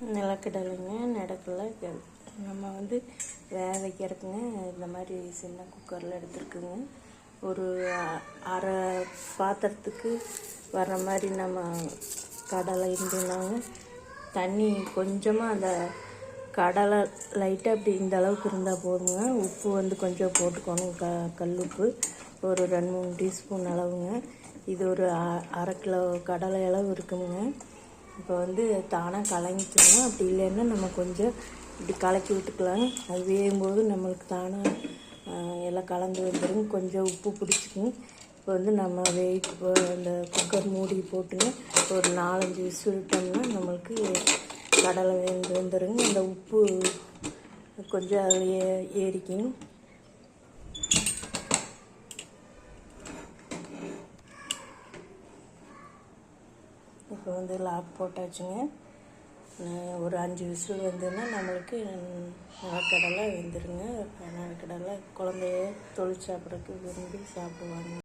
நிலக்கடலைங்க, நடக்கடலை நம்ம வேக வைக்கிறதுக்குங்க இந்த மாதிரி சின்ன குக்கரில் எடுத்துருக்குங்க. ஒரு அரை பாத்திரத்துக்கு வர்ற மாதிரி நம்ம கடலை இருந்துனாங்க. தண்ணி கொஞ்சமாக அந்த கடலை லைட்டாக அப்படி இந்த அளவுக்கு இருந்தால் போதுங்க. உப்பு கொஞ்சம் போட்டுக்கணும், கல் உப்பு ஒரு 2-3 டீஸ்பூன் அளவுங்க. இது ஒரு அரை கிலோ கடலை அளவு இருக்குங்க. இப்போ தானாக கலங்கிக்கோங்க. அப்படி இல்லைன்னா நம்ம கொஞ்சம் இப்படி கலக்கி விட்டுக்கலாம். அது வேகும்போது நம்மளுக்கு தானாக எல்லாம் கலந்து வந்துடும். கொஞ்சம் உப்பு பிடிச்சிக்குங்க. இப்போ நம்ம அந்த குக்கர் மூடி போட்டுங்க ஒரு 4-5 விசில் விட்டோம்னா நம்மளுக்கு கடலை வந்துடுங்க. அந்த உப்பு கொஞ்சம் அதில் ஏறிக்கணும். இப்போ லாக் போட்டாச்சுங்க. ஒரு 5 விசில் வந்துன்னா நம்மளுக்கு நிலக்கடலை வெந்துடுங்க. நிலக்கடலை குழந்தைய தொழில் சாப்பிட்றதுக்கு விரும்பி சாப்பிடுவாங்க.